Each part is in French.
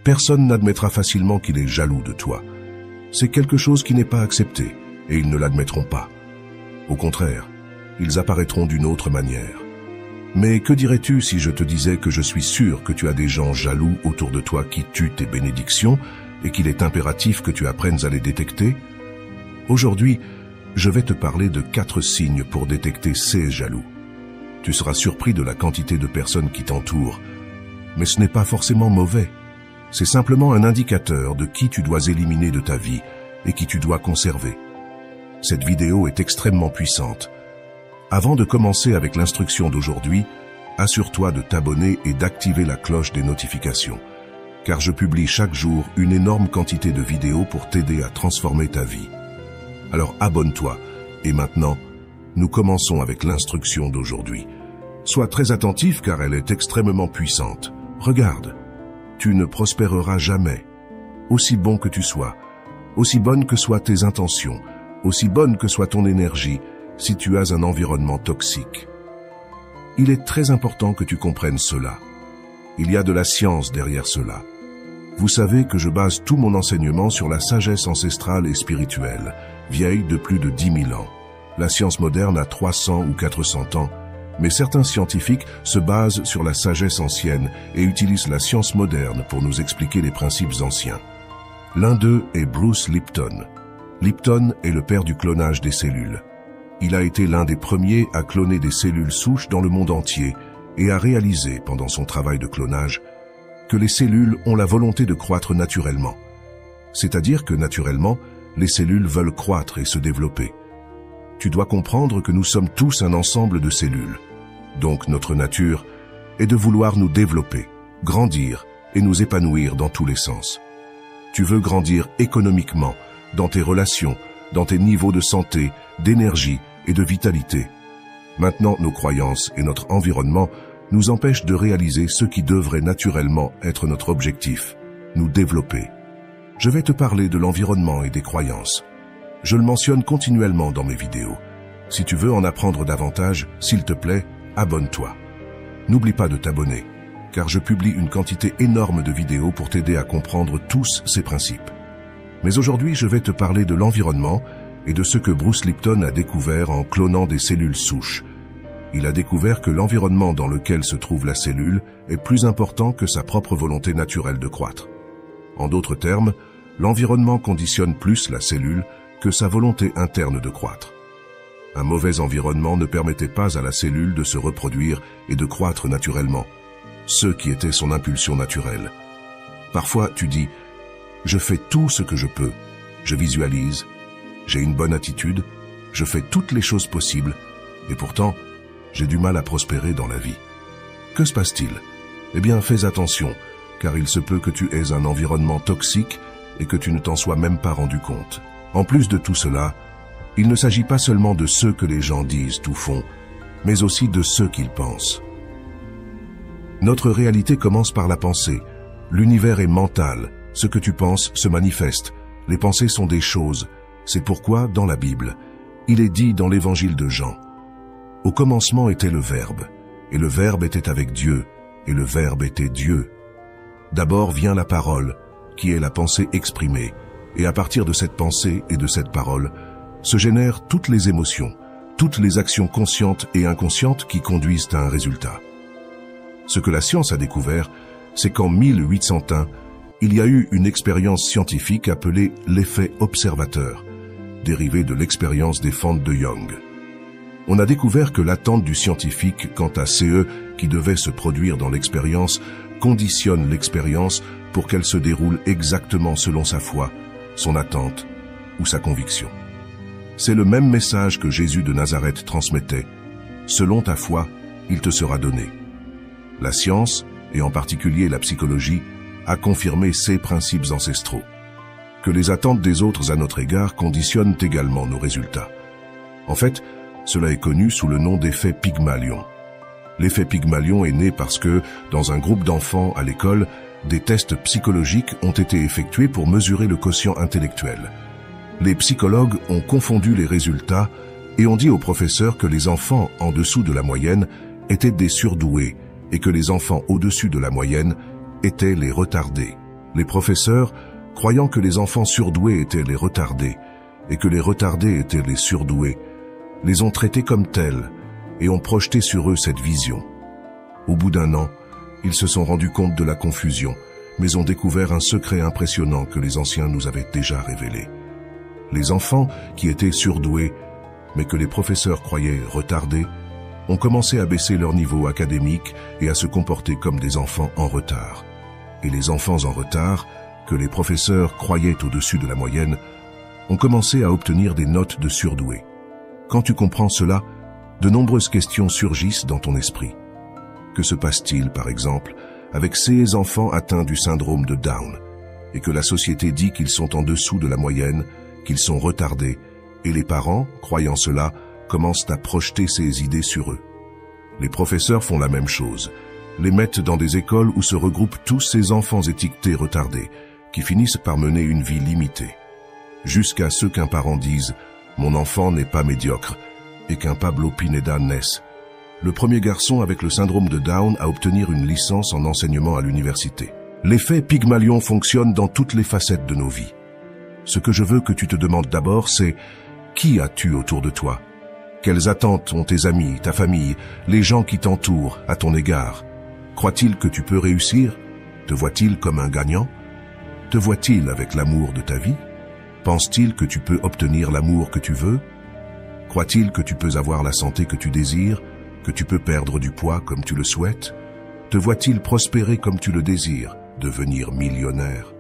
Personne n'admettra facilement qu'il est jaloux de toi. C'est quelque chose qui n'est pas accepté, et ils ne l'admettront pas. Au contraire, ils apparaîtront d'une autre manière. Mais que dirais-tu si je te disais que je suis sûr que tu as des gens jaloux autour de toi qui tuent tes bénédictions et qu'il est impératif que tu apprennes à les détecter? Aujourd'hui, je vais te parler de 4 signes pour détecter ces jaloux. Tu seras surpris de la quantité de personnes qui t'entourent, mais ce n'est pas forcément mauvais. C'est simplement un indicateur de qui tu dois éliminer de ta vie et qui tu dois conserver. Cette vidéo est extrêmement puissante. Avant de commencer avec l'instruction d'aujourd'hui, assure-toi de t'abonner et d'activer la cloche des notifications, car je publie chaque jour une énorme quantité de vidéos pour t'aider à transformer ta vie. Alors abonne-toi, et maintenant, nous commençons avec l'instruction d'aujourd'hui. Sois très attentif car elle est extrêmement puissante. Regarde, tu ne prospéreras jamais. Aussi bon que tu sois, aussi bonnes que soient tes intentions, aussi bonne que soit ton énergie, si tu as un environnement toxique. Il est très important que tu comprennes cela. Il y a de la science derrière cela. Vous savez que je base tout mon enseignement sur la sagesse ancestrale et spirituelle, vieille de plus de 10 000 ans. La science moderne a 300 ou 400 ans, mais certains scientifiques se basent sur la sagesse ancienne et utilisent la science moderne pour nous expliquer les principes anciens. L'un d'eux est Bruce Lipton. Lipton est le père du clonage des cellules. Il a été l'un des premiers à cloner des cellules souches dans le monde entier et a réalisé, pendant son travail de clonage, que les cellules ont la volonté de croître naturellement. C'est-à-dire que, naturellement, les cellules veulent croître et se développer. Tu dois comprendre que nous sommes tous un ensemble de cellules. Donc notre nature est de vouloir nous développer, grandir et nous épanouir dans tous les sens. Tu veux grandir économiquement, dans tes relations, dans tes niveaux de santé, d'énergie et de vitalité. Maintenant, nos croyances et notre environnement nous empêchent de réaliser ce qui devrait naturellement être notre objectif, nous développer. Je vais te parler de l'environnement et des croyances. Je le mentionne continuellement dans mes vidéos. Si tu veux en apprendre davantage, s'il te plaît, abonne-toi. N'oublie pas de t'abonner, car je publie une quantité énorme de vidéos pour t'aider à comprendre tous ces principes. Mais aujourd'hui, je vais te parler de l'environnement et de ce que Bruce Lipton a découvert en clonant des cellules souches. Il a découvert que l'environnement dans lequel se trouve la cellule est plus important que sa propre volonté naturelle de croître. En d'autres termes, l'environnement conditionne plus la cellule que sa volonté interne de croître. Un mauvais environnement ne permettait pas à la cellule de se reproduire et de croître naturellement, ce qui était son impulsion naturelle. Parfois, tu dis « Je fais tout ce que je peux, je visualise, j'ai une bonne attitude, je fais toutes les choses possibles, et pourtant, j'ai du mal à prospérer dans la vie. » Que se passe-t-il? Eh bien, fais attention, car il se peut que tu aies un environnement toxique et que tu ne t'en sois même pas rendu compte. En plus de tout cela, il ne s'agit pas seulement de ce que les gens disent ou font, mais aussi de ce qu'ils pensent. Notre réalité commence par la pensée. L'univers est mental. Ce que tu penses se manifeste. Les pensées sont des choses. C'est pourquoi, dans la Bible, il est dit dans l'évangile de Jean, « Au commencement était le Verbe, et le Verbe était avec Dieu, et le Verbe était Dieu. D'abord vient la parole, qui est la pensée exprimée, et à partir de cette pensée et de cette parole, se génèrent toutes les émotions, toutes les actions conscientes et inconscientes qui conduisent à un résultat. » Ce que la science a découvert, c'est qu'en 1801, il y a eu une expérience scientifique appelée l'effet observateur, dérivé de l'expérience des fentes de Young. On a découvert que l'attente du scientifique quant à CE qui devait se produire dans l'expérience conditionne l'expérience pour qu'elle se déroule exactement selon sa foi, son attente ou sa conviction. C'est le même message que Jésus de Nazareth transmettait. Selon ta foi, il te sera donné. La science, et en particulier la psychologie, a confirmé ces principes ancestraux. Que les attentes des autres à notre égard conditionnent également nos résultats. En fait, cela est connu sous le nom d'effet Pygmalion. L'effet Pygmalion est né parce que, dans un groupe d'enfants à l'école, des tests psychologiques ont été effectués pour mesurer le quotient intellectuel. Les psychologues ont confondu les résultats et ont dit aux professeurs que les enfants en dessous de la moyenne étaient des surdoués et que les enfants au-dessus de la moyenne étaient les retardés. Les professeurs, croyant que les enfants surdoués étaient les retardés et que les retardés étaient les surdoués, les ont traités comme tels et ont projeté sur eux cette vision. Au bout d'un an, ils se sont rendus compte de la confusion, mais ont découvert un secret impressionnant que les anciens nous avaient déjà révélé. Les enfants qui étaient surdoués, mais que les professeurs croyaient retardés, ont commencé à baisser leur niveau académique et à se comporter comme des enfants en retard. Et les enfants en retard, que les professeurs croyaient au-dessus de la moyenne, ont commencé à obtenir des notes de surdoués. Quand tu comprends cela, de nombreuses questions surgissent dans ton esprit. Que se passe-t-il, par exemple, avec ces enfants atteints du syndrome de Down, et que la société dit qu'ils sont en dessous de la moyenne, qu'ils sont retardés, et les parents, croyant cela, commencent à projeter ces idées sur eux. Les professeurs font la même chose, les mettent dans des écoles où se regroupent tous ces enfants étiquetés retardés, qui finissent par mener une vie limitée. Jusqu'à ce qu'un parent dise « Mon enfant n'est pas médiocre » et qu'un Pablo Pineda naisse, le premier garçon avec le syndrome de Down à obtenir une licence en enseignement à l'université. L'effet Pygmalion fonctionne dans toutes les facettes de nos vies. Ce que je veux que tu te demandes d'abord, c'est « Qui as-tu autour de toi ?» Quelles attentes ont tes amis, ta famille, les gens qui t'entourent à ton égard? Croient-ils que tu peux réussir? Te voient-ils comme un gagnant? Te voient-ils avec l'amour de ta vie? Pensent-ils que tu peux obtenir l'amour que tu veux? Croient-ils que tu peux avoir la santé que tu désires, que tu peux perdre du poids comme tu le souhaites? Te voient-ils prospérer comme tu le désires, devenir millionnaire?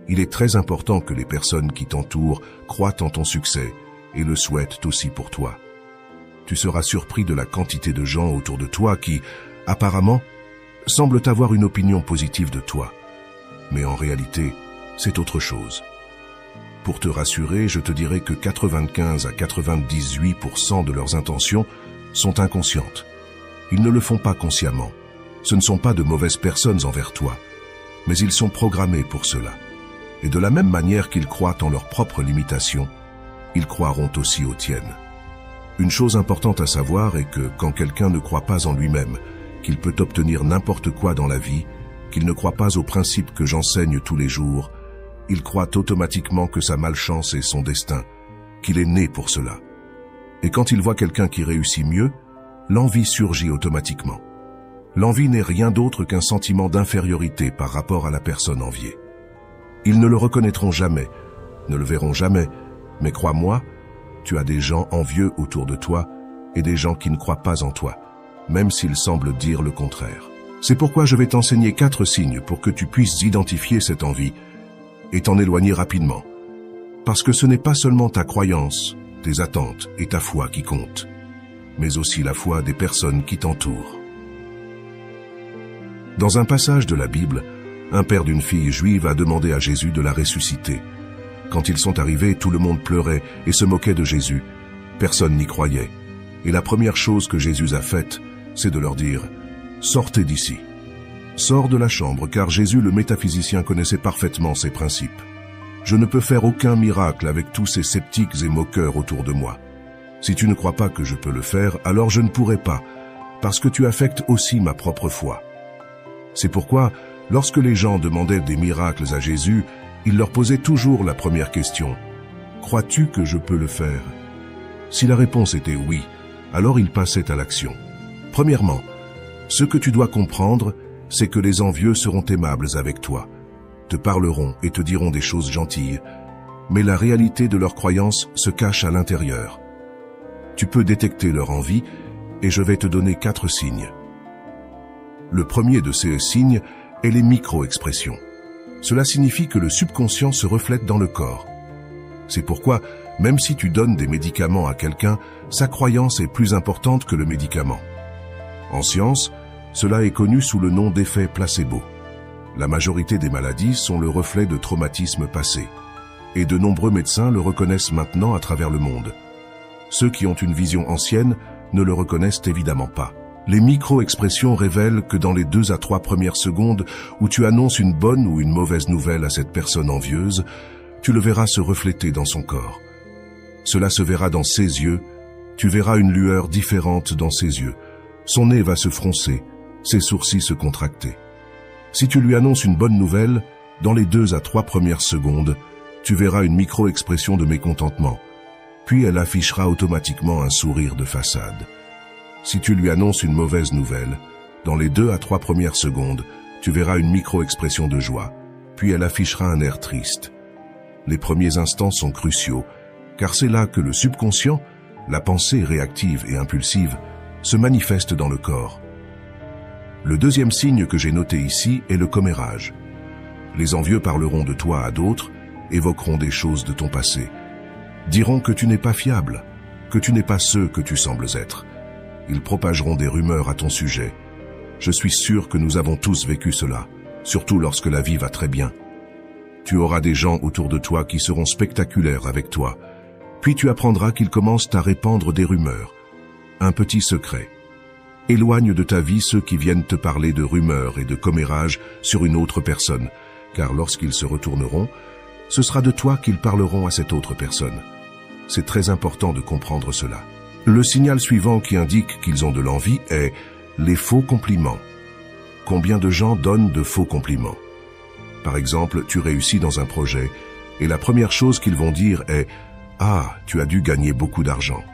Il est très important que les personnes qui t'entourent croient en ton succès et le souhaitent aussi pour toi. Tu seras surpris de la quantité de gens autour de toi qui, apparemment, semblent avoir une opinion positive de toi. Mais en réalité, c'est autre chose. Pour te rassurer, je te dirai que 95 à 98% de leurs intentions sont inconscientes. Ils ne le font pas consciemment. Ce ne sont pas de mauvaises personnes envers toi, mais ils sont programmés pour cela. Et de la même manière qu'ils croient en leurs propres limitations, ils croiront aussi aux tiennes. Une chose importante à savoir est que quand quelqu'un ne croit pas en lui-même, qu'il peut obtenir n'importe quoi dans la vie, qu'il ne croit pas aux principes que j'enseigne tous les jours, il croit automatiquement que sa malchance est son destin, qu'il est né pour cela. Et quand il voit quelqu'un qui réussit mieux, l'envie surgit automatiquement. L'envie n'est rien d'autre qu'un sentiment d'infériorité par rapport à la personne enviée. Ils ne le reconnaîtront jamais, ne le verront jamais, mais crois-moi, tu as des gens envieux autour de toi et des gens qui ne croient pas en toi, même s'ils semblent dire le contraire. C'est pourquoi je vais t'enseigner 4 signes pour que tu puisses identifier cette envie et t'en éloigner rapidement. Parce que ce n'est pas seulement ta croyance, tes attentes et ta foi qui comptent, mais aussi la foi des personnes qui t'entourent. Dans un passage de la Bible, un père d'une fille juive a demandé à Jésus de la ressusciter. Quand ils sont arrivés, tout le monde pleurait et se moquait de Jésus. Personne n'y croyait. Et la première chose que Jésus a faite, c'est de leur dire « Sortez d'ici ». Sors de la chambre, car Jésus le métaphysicien connaissait parfaitement ses principes. Je ne peux faire aucun miracle avec tous ces sceptiques et moqueurs autour de moi. Si tu ne crois pas que je peux le faire, alors je ne pourrai pas, parce que tu affectes aussi ma propre foi. C'est pourquoi, lorsque les gens demandaient des miracles à Jésus, il leur posait toujours la première question. « Crois-tu que je peux le faire ?» Si la réponse était oui, alors il passait à l'action. Premièrement, ce que tu dois comprendre, c'est que les envieux seront aimables avec toi, te parleront et te diront des choses gentilles, mais la réalité de leurs croyances se cache à l'intérieur. Tu peux détecter leur envie et je vais te donner 4 signes. Le premier de ces signes est les micro-expressions. Cela signifie que le subconscient se reflète dans le corps. C'est pourquoi, même si tu donnes des médicaments à quelqu'un, sa croyance est plus importante que le médicament. En science, cela est connu sous le nom d'effet placebo. La majorité des maladies sont le reflet de traumatismes passés, et de nombreux médecins le reconnaissent maintenant à travers le monde. Ceux qui ont une vision ancienne ne le reconnaissent évidemment pas. Les micro-expressions révèlent que dans les 2 à 3 premières secondes où tu annonces une bonne ou une mauvaise nouvelle à cette personne envieuse, tu le verras se refléter dans son corps. Cela se verra dans ses yeux, tu verras une lueur différente dans ses yeux. Son nez va se froncer, ses sourcils se contracter. Si tu lui annonces une bonne nouvelle, Dans les 2 à 3 premières secondes, tu verras une micro-expression de mécontentement, puis elle affichera automatiquement un sourire de façade. Si tu lui annonces une mauvaise nouvelle, dans les 2 à 3 premières secondes, tu verras une micro-expression de joie, puis elle affichera un air triste. Les premiers instants sont cruciaux, car c'est là que le subconscient, la pensée réactive et impulsive, se manifeste dans le corps. Le deuxième signe que j'ai noté ici est le commérage. Les envieux parleront de toi à d'autres, évoqueront des choses de ton passé, diront que tu n'es pas fiable, que tu n'es pas ce que tu sembles être. Ils propageront des rumeurs à ton sujet. Je suis sûr que nous avons tous vécu cela, surtout lorsque la vie va très bien. Tu auras des gens autour de toi qui seront spectaculaires avec toi, puis tu apprendras qu'ils commencent à répandre des rumeurs. Un petit secret. Éloigne de ta vie ceux qui viennent te parler de rumeurs et de commérage sur une autre personne, car lorsqu'ils se retourneront, ce sera de toi qu'ils parleront à cette autre personne. C'est très important de comprendre cela. Le signal suivant qui indique qu'ils ont de l'envie est les faux compliments. Combien de gens donnent de faux compliments? Par exemple, tu réussis dans un projet et la première chose qu'ils vont dire est « Ah, tu as dû gagner beaucoup d'argent ».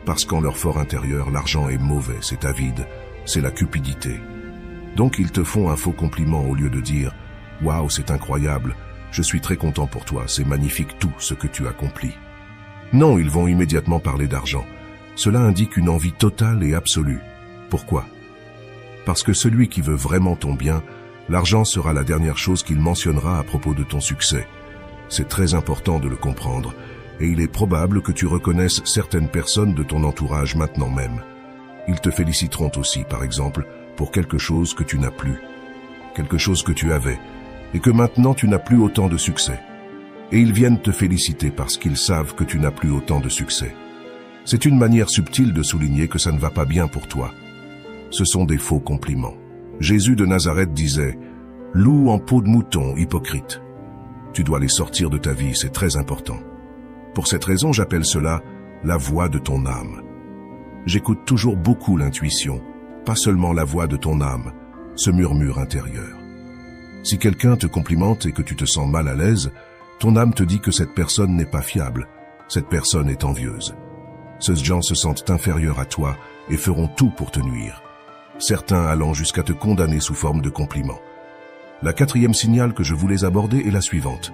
Parce qu'en leur fort intérieur, l'argent est mauvais, c'est avide, c'est la cupidité. Donc ils te font un faux compliment au lieu de dire « Waouh, c'est incroyable, je suis très content pour toi, c'est magnifique tout ce que tu accomplis ». Non, ils vont immédiatement parler d'argent. Cela indique une envie totale et absolue. Pourquoi? Parce que celui qui veut vraiment ton bien, l'argent sera la dernière chose qu'il mentionnera à propos de ton succès. C'est très important de le comprendre, et il est probable que tu reconnaisses certaines personnes de ton entourage maintenant même. Ils te féliciteront aussi, par exemple, pour quelque chose que tu n'as plus, quelque chose que tu avais, et que maintenant tu n'as plus autant de succès. Et ils viennent te féliciter parce qu'ils savent que tu n'as plus autant de succès. C'est une manière subtile de souligner que ça ne va pas bien pour toi. Ce sont des faux compliments. Jésus de Nazareth disait « Loup en peau de mouton, hypocrite ». Tu dois les sortir de ta vie, c'est très important. Pour cette raison, j'appelle cela la voix de ton âme. J'écoute toujours beaucoup l'intuition, pas seulement la voix de ton âme, ce murmure intérieur. Si quelqu'un te complimente et que tu te sens mal à l'aise, ton âme te dit que cette personne n'est pas fiable, cette personne est envieuse. Ces gens se sentent inférieurs à toi et feront tout pour te nuire, certains allant jusqu'à te condamner sous forme de compliments. La quatrième signal que je voulais aborder est la suivante.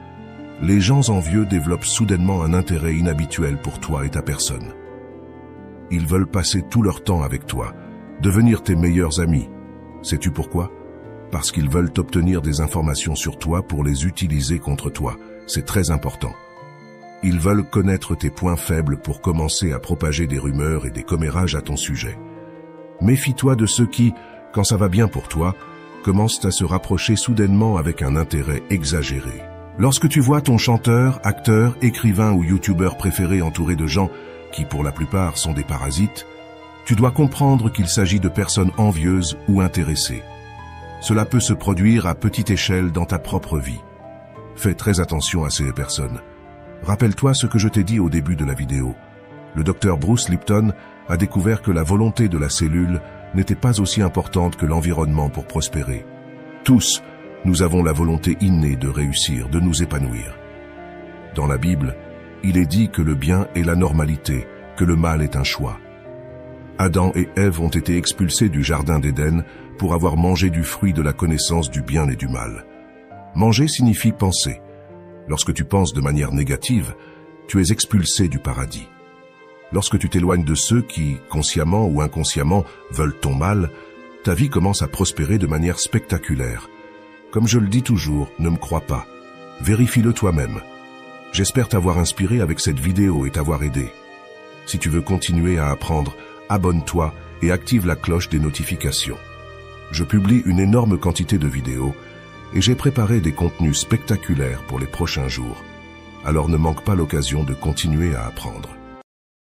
Les gens envieux développent soudainement un intérêt inhabituel pour toi et ta personne. Ils veulent passer tout leur temps avec toi, devenir tes meilleurs amis. Sais-tu pourquoi? Parce qu'ils veulent obtenir des informations sur toi pour les utiliser contre toi. C'est très important. Ils veulent connaître tes points faibles pour commencer à propager des rumeurs et des commérages à ton sujet. Méfie-toi de ceux qui, quand ça va bien pour toi, commencent à se rapprocher soudainement avec un intérêt exagéré. Lorsque tu vois ton chanteur, acteur, écrivain ou youtubeur préféré entouré de gens qui, pour la plupart, sont des parasites, tu dois comprendre qu'il s'agit de personnes envieuses ou intéressées. Cela peut se produire à petite échelle dans ta propre vie. Fais très attention à ces personnes. Rappelle-toi ce que je t'ai dit au début de la vidéo. Le docteur Bruce Lipton a découvert que la volonté de la cellule n'était pas aussi importante que l'environnement pour prospérer. Tous, nous avons la volonté innée de réussir, de nous épanouir. Dans la Bible, il est dit que le bien est la normalité, que le mal est un choix. Adam et Ève ont été expulsés du jardin d'Éden pour avoir mangé du fruit de la connaissance du bien et du mal. Manger signifie penser. Lorsque tu penses de manière négative, tu es expulsé du paradis. Lorsque tu t'éloignes de ceux qui, consciemment ou inconsciemment, veulent ton mal, ta vie commence à prospérer de manière spectaculaire. Comme je le dis toujours, ne me crois pas. Vérifie-le toi-même. J'espère t'avoir inspiré avec cette vidéo et t'avoir aidé. Si tu veux continuer à apprendre, abonne-toi et active la cloche des notifications. Je publie une énorme quantité de vidéos et j'ai préparé des contenus spectaculaires pour les prochains jours. Alors ne manque pas l'occasion de continuer à apprendre.